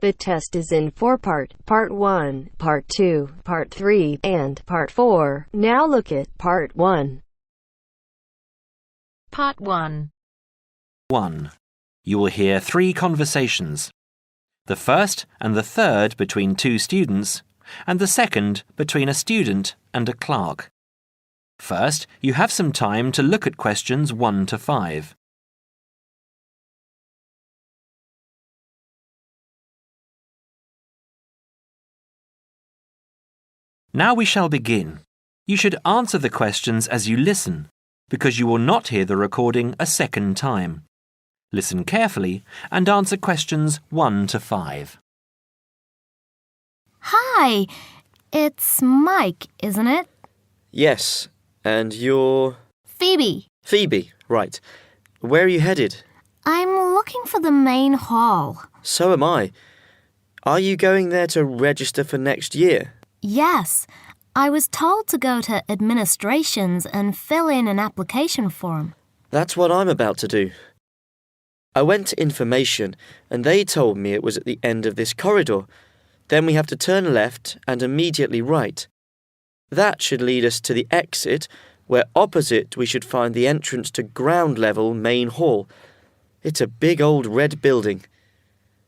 The test is in 4-part, Part 1, Part 2, Part 3, and Part 4. Now look at Part 1. Part 1. 1. You will hear 3 conversations. The first and the third between 2 students, and the second between a student and a clerk. First, you have some time to look at questions 1 to 5. Now we shall begin. You should answer the questions as you listen, because you will not hear the recording a second time. Listen carefully and answer questions 1 to 5. Hi, it's Mike, isn't it? Yes, and you're... Phoebe. Phoebe, right. Where are you headed? I'm looking for the main hall. So am I. Are you going there to register for next year? Yes, I was told to go to administrations and fill in an application form. That's what I'm about to do. I went to information and they told me it was at the end of this corridor. Then we have to turn left and immediately right. That should lead us to the exit, where opposite we should find the entrance to ground level main hall. It's a big old red building.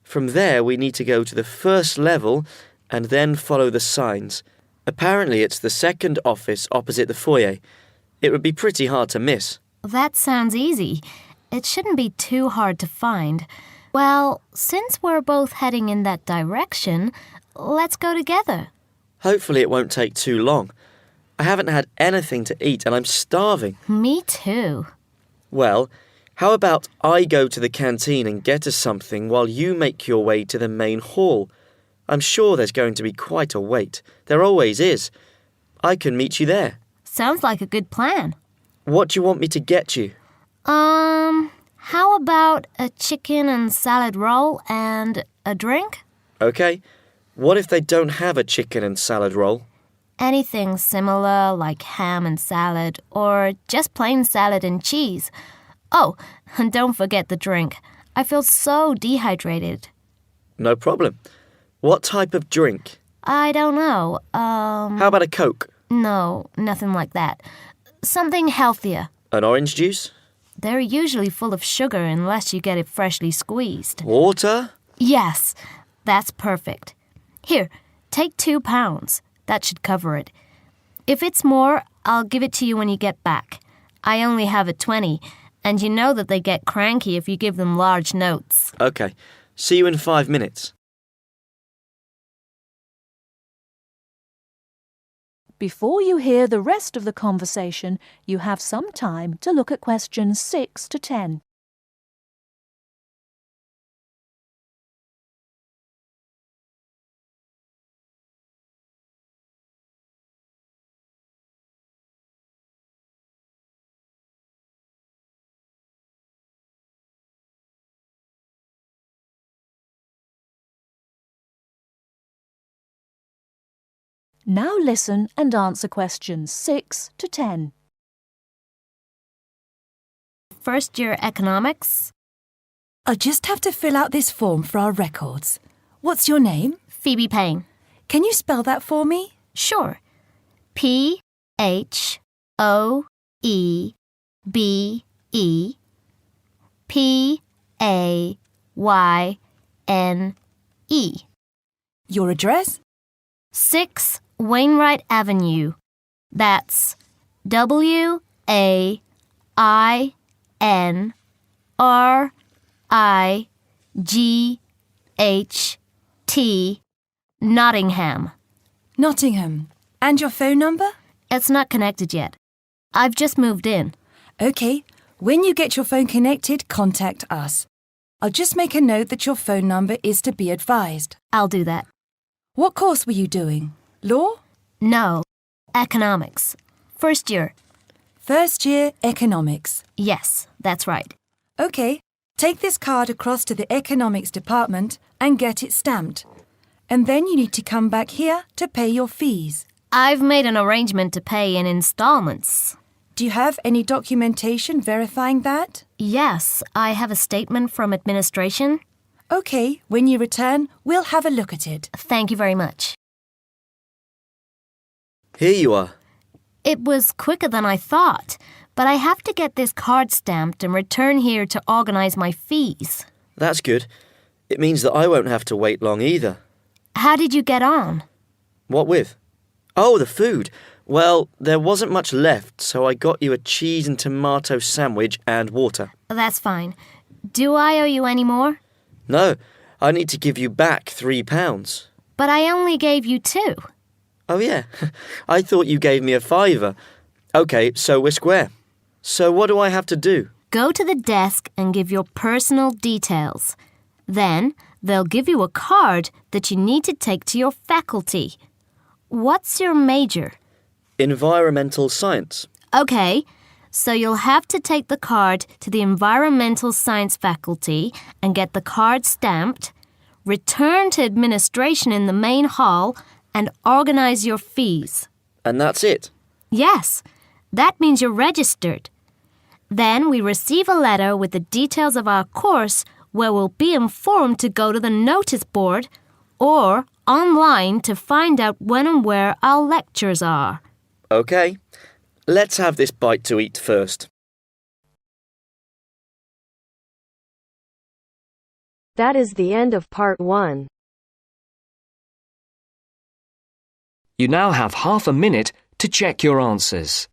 From there we need to go to the first level and then follow the signs. Apparently it's the second office opposite the foyer. It would be pretty hard to miss. That sounds easy. It shouldn't be too hard to find. Well, since we're both heading in that direction, let's go together. Hopefully it won't take too long. I haven't had anything to eat and I'm starving. Me too. Well, how about I go to the canteen and get us something while you make your way to the main hall? I'm sure there's going to be quite a wait. There always is. I can meet you there. Sounds like a good plan. What do you want me to get you? How about a chicken and salad roll and a drink? Okay. What if they don't have a chicken and salad roll? Anything similar, like ham and salad, or just plain salad and cheese. Oh, and don't forget the drink. I feel so dehydrated. No problem. What type of drink? I don't know. How about a Coke? No, nothing like that. Something healthier. An orange juice? They're usually full of sugar unless you get it freshly squeezed. Water? Yes, that's perfect. Here, take £2. That should cover it. If it's more, I'll give it to you when you get back. I only have a 20, and you know that they get cranky if you give them large notes. Okay. See you in 5 minutes. Before you hear the rest of the conversation, you have some time to look at questions 6 to 10. Now listen and answer questions 6 to 10. First year economics. I just have to fill out this form for our records. What's your name? Phoebe Payne. Can you spell that for me? Sure. P-H-O-E-B-E-P-A-Y-N-E. Your address? 6 Wainwright Avenue. That's W-A-I-N-R-I-G-H-T, Nottingham. Nottingham. And your phone number? It's not connected yet. I've just moved in. Okay. When you get your phone connected, contact us. I'll just make a note that your phone number is to be advised. I'll do that. What course were you doing? Law? No. Economics. First year. First year economics. Yes, that's right. Okay. Take this card across to the economics department and get it stamped. And then you need to come back here to pay your fees. I've made an arrangement to pay in installments. Do you have any documentation verifying that? Yes, I have a statement from administration. OK, when you return, we'll have a look at it. Thank you very much. Here you are. It was quicker than I thought, but I have to get this card stamped and return here to organise my fees. That's good. It means that I won't have to wait long either. How did you get on? What with? Oh, the food. Well, there wasn't much left, so I got you a cheese and tomato sandwich and water. That's fine. Do I owe you any more? No, I need to give you back £3. But I only gave you 2. Oh, yeah. I thought you gave me a £5. OK, so we're square. So what do I have to do? Go to the desk and give your personal details. Then they'll give you a card that you need to take to your faculty. What's your major? Environmental science. OK, so you'll have to take the card to the environmental science faculty and get the card stamped, return to administration in the main hall, and organise your fees. And that's it? Yes, that means you're registered. Then we receive a letter with the details of our course where we'll be informed to go to the notice board or online to find out when and where our lectures are. OK, let's have this bite to eat first. That is the end of part 1. You now have half a minute to check your answers.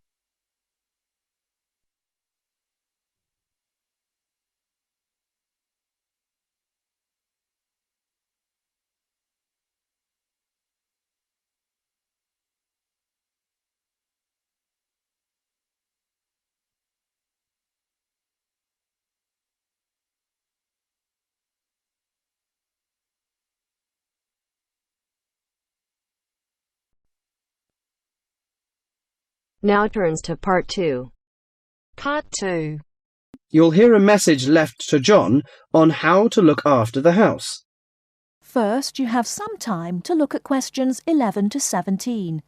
Now turns to part 2. Part 2. You'll hear a message left to John on how to look after the house. First, you have some time to look at questions 11 to 17.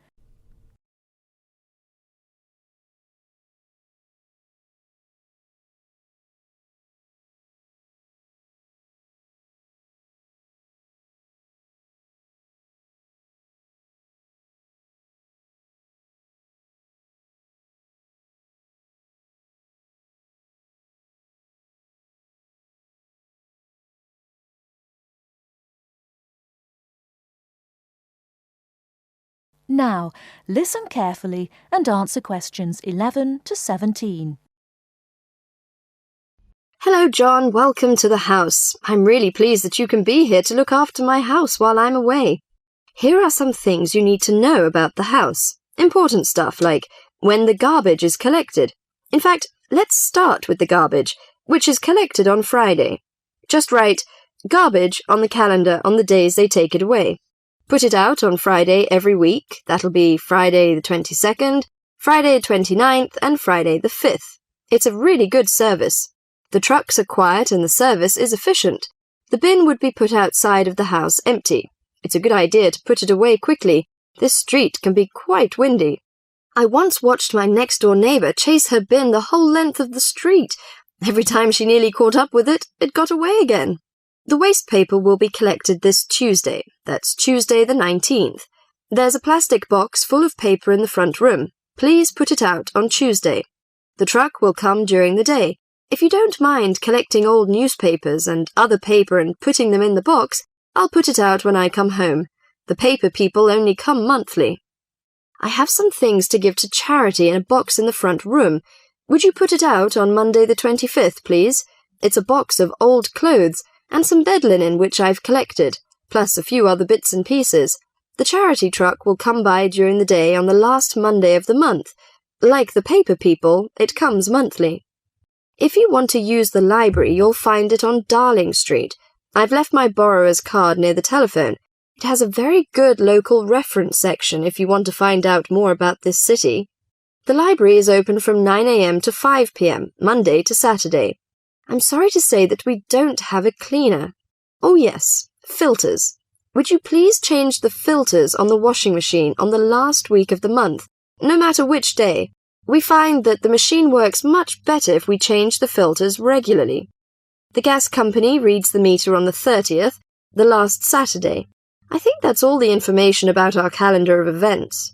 Now, listen carefully and answer questions 11 to 17. Hello, John. Welcome to the house. I'm really pleased that you can be here to look after my house while I'm away. Here are some things you need to know about the house. Important stuff like when the garbage is collected. In fact, let's start with the garbage, which is collected on Friday. Just write garbage on the calendar on the days they take it away. Put it out on Friday every week. That'll be Friday the 22nd, Friday the 29th, and Friday the 5th. It's a really good service. The trucks are quiet and the service is efficient. The bin would be put outside of the house empty. It's a good idea to put it away quickly. This street can be quite windy. I once watched my next-door neighbour chase her bin the whole length of the street. Every time she nearly caught up with it, it got away again. The waste paper will be collected this Tuesday. That's Tuesday the 19th. There's a plastic box full of paper in the front room. Please put it out on Tuesday. The truck will come during the day. If you don't mind collecting old newspapers and other paper and putting them in the box, I'll put it out when I come home. The paper people only come monthly. I have some things to give to charity in a box in the front room. Would you put it out on Monday the 25th, please? It's a box of old clothes and some bed linen which I've collected, plus a few other bits and pieces. The charity truck will come by during the day on the last Monday of the month. Like the paper people, it comes monthly. If you want to use the library, you'll find it on Darling Street. I've left my borrower's card near the telephone. It has a very good local reference section if you want to find out more about this city. The library is open from 9 a.m. to 5 p.m., Monday to Saturday. I'm sorry to say that we don't have a cleaner. Oh yes, filters. Would you please change the filters on the washing machine on the last week of the month, no matter which day? We find that the machine works much better if we change the filters regularly. The gas company reads the meter on the 30th, the last Saturday. I think that's all the information about our calendar of events.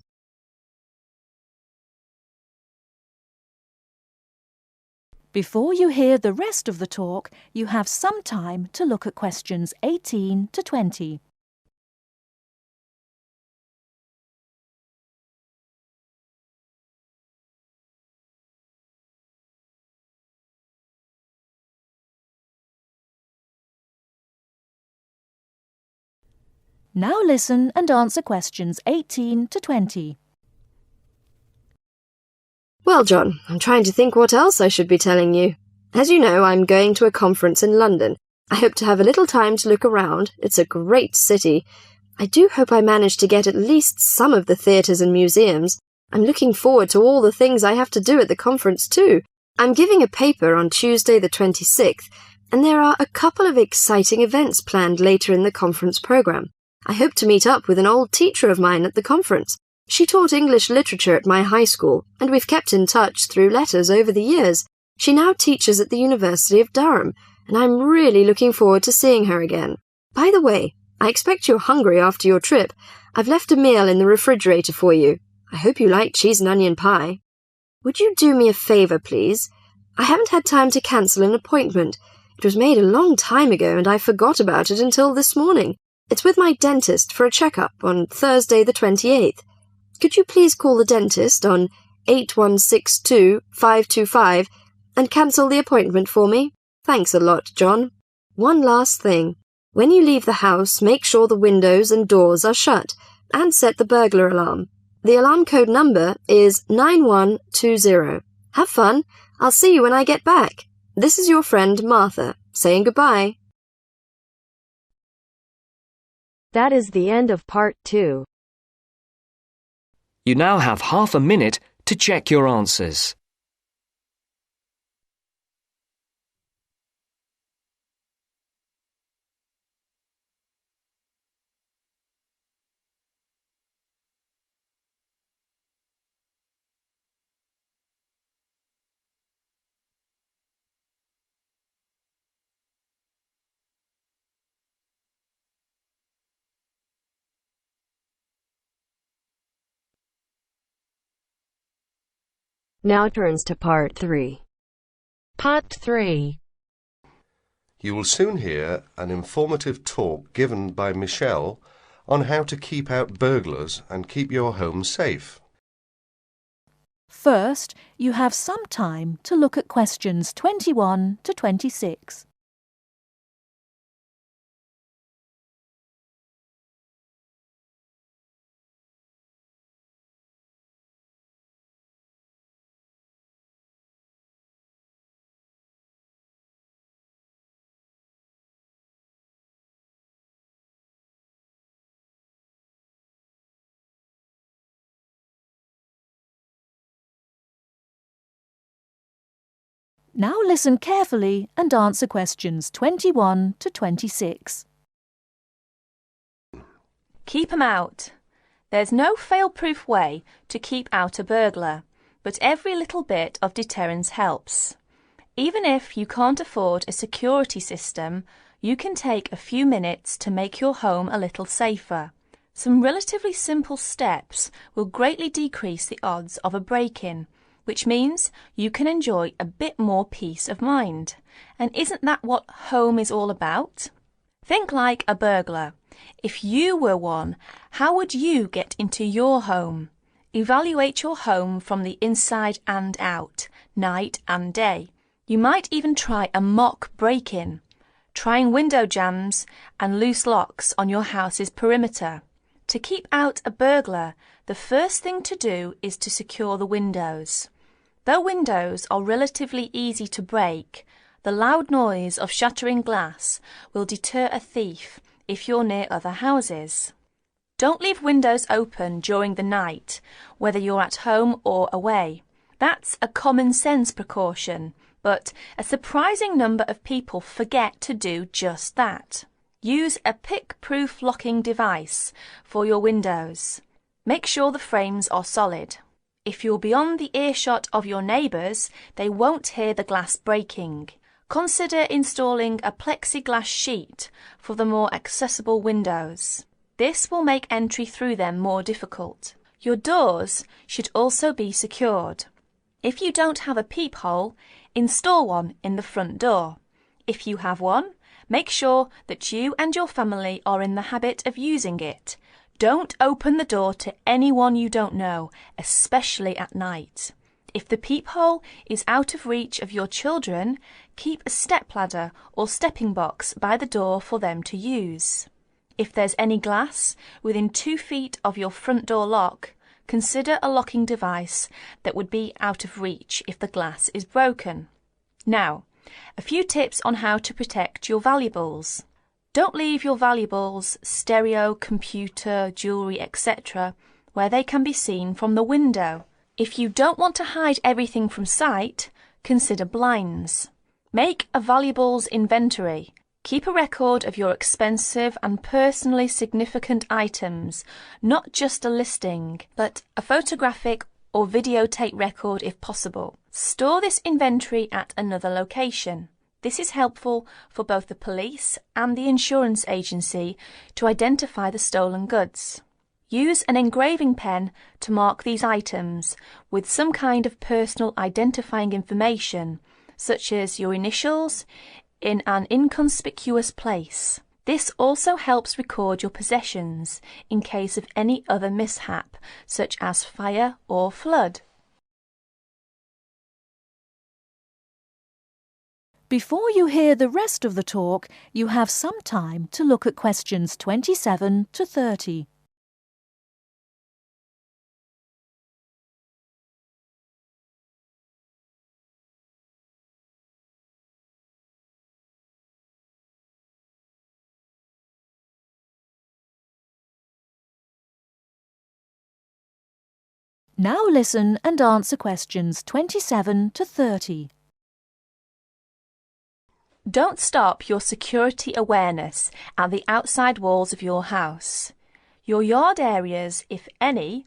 Before you hear the rest of the talk, you have some time to look at questions 18 to 20. Now listen and answer questions 18 to 20. Well, John, I'm trying to think what else I should be telling you. As you know, I'm going to a conference in London. I hope to have a little time to look around. It's a great city. I do hope I manage to get at least some of the theatres and museums. I'm looking forward to all the things I have to do at the conference too. I'm giving a paper on Tuesday the 26th, and there are a couple of exciting events planned later in the conference programme. I hope to meet up with an old teacher of mine at the conference. She taught English literature at my high school, and we've kept in touch through letters over the years. She now teaches at the University of Durham, and I'm really looking forward to seeing her again. By the way, I expect you're hungry after your trip. I've left a meal in the refrigerator for you. I hope you like cheese and onion pie. Would you do me a favour, please? I haven't had time to cancel an appointment. It was made a long time ago, and I forgot about it until this morning. It's with my dentist for a checkup on Thursday the 28th. Could you please call the dentist on 8162-525 and cancel the appointment for me? Thanks a lot, John. One last thing. When you leave the house, make sure the windows and doors are shut and set the burglar alarm. The alarm code number is 9120. Have fun. I'll see you when I get back. This is your friend Martha, saying goodbye. That is the end of part 2. You now have half a minute to check your answers. Now turns to part 3. Part 3. You will soon hear an informative talk given by Michelle on how to keep out burglars and keep your home safe. First, you have some time to look at questions 21 to 26. Now listen carefully and answer questions 21 to 26. Keep 'em out. There's no fail-proof way to keep out a burglar, but every little bit of deterrence helps. Even if you can't afford a security system, you can take a few minutes to make your home a little safer. Some relatively simple steps will greatly decrease the odds of a break-in, which means you can enjoy a bit more peace of mind. And isn't that what home is all about? Think like a burglar. If you were one, how would you get into your home? Evaluate your home from the inside and out, night and day. You might even try a mock break-in, trying window jams and loose locks on your house's perimeter. To keep out a burglar, the first thing to do is to secure the windows. Though windows are relatively easy to break, the loud noise of shattering glass will deter a thief if you're near other houses. Don't leave windows open during the night, whether you're at home or away. That's a common sense precaution, but a surprising number of people forget to do just that. Use a pick-proof locking device for your windows. Make sure the frames are solid. If you're beyond the earshot of your neighbours, they won't hear the glass breaking. Consider installing a plexiglass sheet for the more accessible windows. This will make entry through them more difficult. Your doors should also be secured. If you don't have a peephole, install one in the front door. If you have one, make sure that you and your family are in the habit of using it. Don't open the door to anyone you don't know, especially at night. If the peephole is out of reach of your children, keep a stepladder or stepping box by the door for them to use. If there's any glass within 2 feet of your front door lock, consider a locking device that would be out of reach if the glass is broken. Now, a few tips on how to protect your valuables. Don't leave your valuables, stereo, computer, jewellery, etc., where they can be seen from the window. If you don't want to hide everything from sight, consider blinds. Make a valuables inventory. Keep a record of your expensive and personally significant items, not just a listing, but a photographic or videotape record if possible. Store this inventory at another location. This is helpful for both the police and the insurance agency to identify the stolen goods. Use an engraving pen to mark these items with some kind of personal identifying information, such as your initials, in an inconspicuous place. This also helps record your possessions in case of any other mishap, such as fire or flood. Before you hear the rest of the talk, you have some time to look at questions 27 to 30. Now listen and answer questions 27 to 30. Don't stop your security awareness at the outside walls of your house. Your yard areas, if any,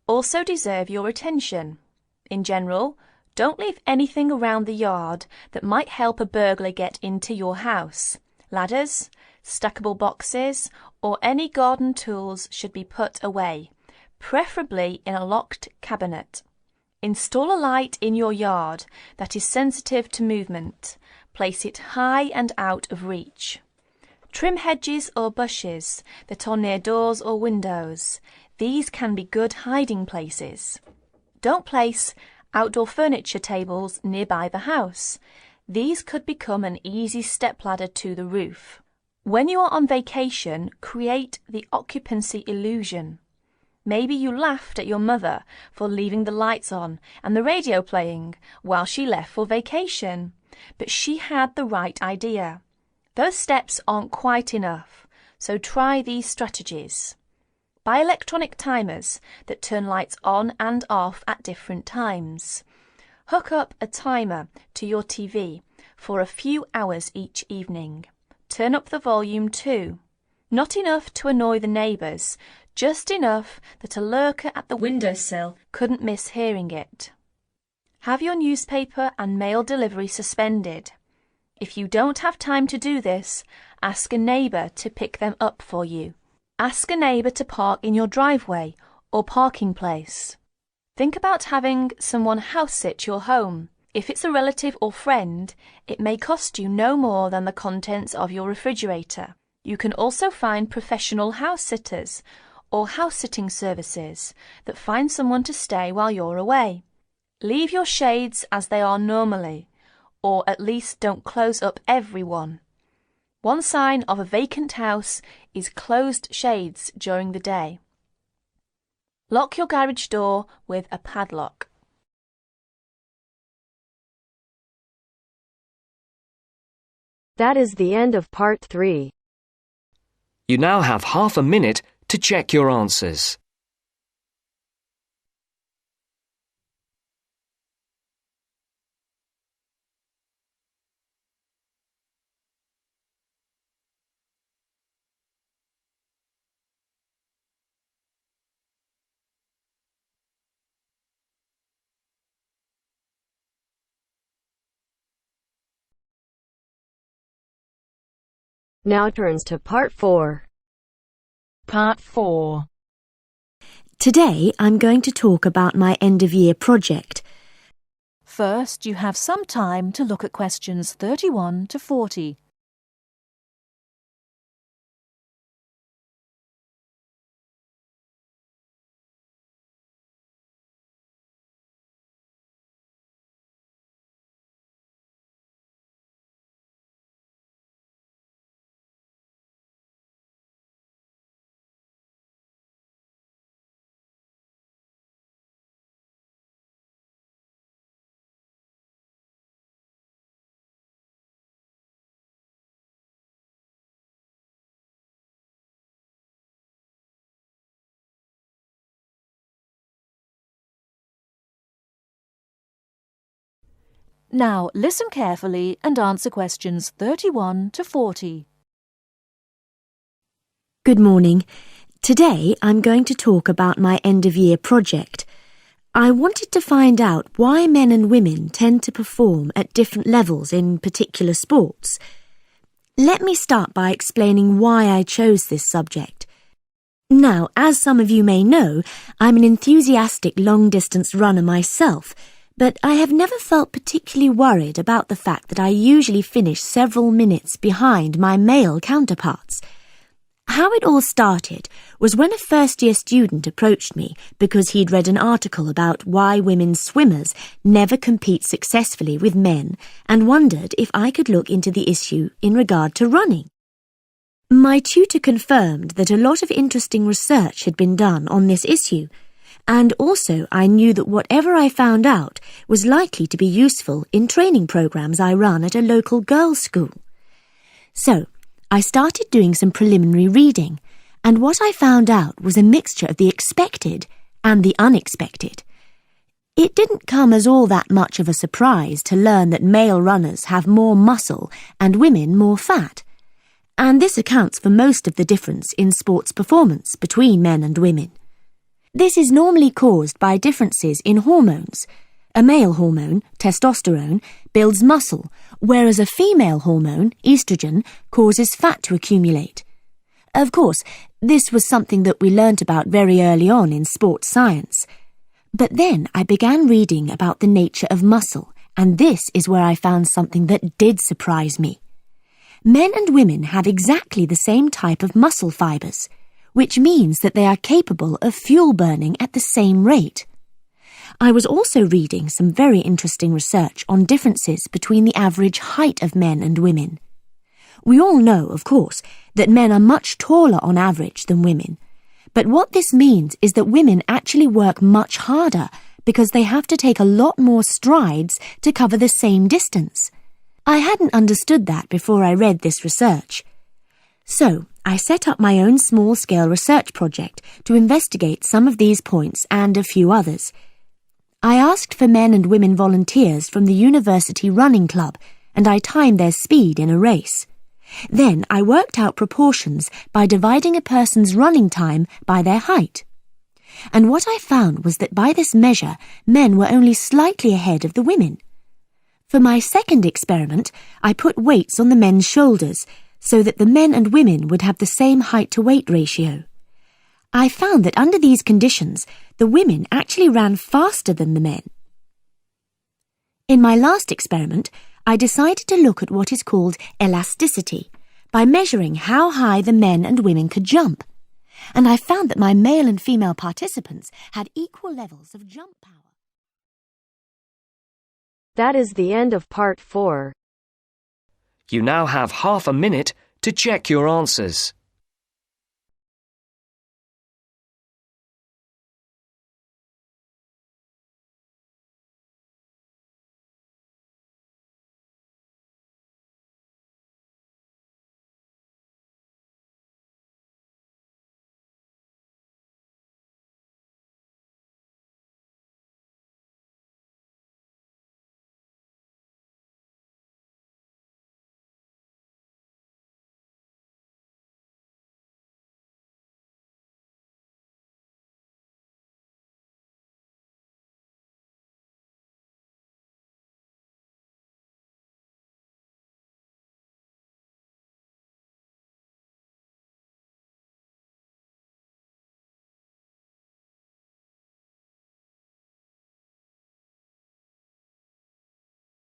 also deserve your attention. In general, don't leave anything around the yard that might help a burglar get into your house. Ladders, stackable boxes, or any garden tools should be put away, preferably in a locked cabinet. Install a light in your yard that is sensitive to movement. Place it high and out of reach. Trim hedges or bushes that are near doors or windows. These can be good hiding places. Don't place outdoor furniture tables nearby the house. These could become an easy stepladder to the roof. When you are on vacation, create the occupancy illusion. Maybe you laughed at your mother for leaving the lights on and the radio playing while she left for vacation, but she had the right idea. Those steps aren't quite enough, so try these strategies. Buy electronic timers that turn lights on and off at different times. Hook up a timer to your TV for a few hours each evening. Turn up the volume too. Not enough to annoy the neighbours, just enough that a lurker at the windowsill couldn't miss hearing it. Have your newspaper and mail delivery suspended. If you don't have time to do this, ask a neighbour to pick them up for you. Ask a neighbour to park in your driveway or parking place. Think about having someone house sit your home. If it's a relative or friend, it may cost you no more than the contents of your refrigerator. You can also find professional house sitters or house-sitting services that find someone to stay while you're away. Leave your shades as they are normally, or at least don't close up every one. One sign of a vacant house is closed shades during the day. Lock your garage door with a padlock. That is the end of part 3. You now have half a minute to check your answers. Now turns to Part 4. Part 4. Today I'm going to talk about my end-of-year project. First, you have some time to look at questions 31 to 40. Now listen carefully and answer questions 31 to 40. Good morning. Today I'm going to talk about my end-of-year project. I wanted to find out why men and women tend to perform at different levels in particular sports. Let me start by explaining why I chose this subject. Now, as some of you may know, I'm an enthusiastic long-distance runner myself, but I have never felt particularly worried about the fact that I usually finish several minutes behind my male counterparts. How it all started was when a first-year student approached me because he'd read an article about why women swimmers never compete successfully with men and wondered if I could look into the issue in regard to running. My tutor confirmed that a lot of interesting research had been done on this issue, and also I knew that whatever I found out was likely to be useful in training programs I run at a local girls' school. So, I started doing some preliminary reading, and what I found out was a mixture of the expected and the unexpected. It didn't come as all that much of a surprise to learn that male runners have more muscle and women more fat, and this accounts for most of the difference in sports performance between men and women. This is normally caused by differences in hormones. A male hormone, testosterone, builds muscle, whereas a female hormone, estrogen, causes fat to accumulate. Of course, this was something that we learnt about very early on in sports science. But then I began reading about the nature of muscle, and this is where I found something that did surprise me. Men and women have exactly the same type of muscle fibers, which means that they are capable of fuel burning at the same rate. I was also reading some very interesting research on differences between the average height of men and women. We all know, of course, that men are much taller on average than women, but what this means is that women actually work much harder because they have to take a lot more strides to cover the same distance. I hadn't understood that before I read this research. So, I set up my own small-scale research project to investigate some of these points and a few others. I asked for men and women volunteers from the university running club, and I timed their speed in a race. Then I worked out proportions by dividing a person's running time by their height. And what I found was that by this measure, men were only slightly ahead of the women. For my second experiment, I put weights on the men's shoulders, so that the men and women would have the same height-to-weight ratio. I found that under these conditions, the women actually ran faster than the men. In my last experiment, I decided to look at what is called elasticity, by measuring how high the men and women could jump. And I found that my male and female participants had equal levels of jump power. That is the end of Part 4. You now have half a minute to check your answers.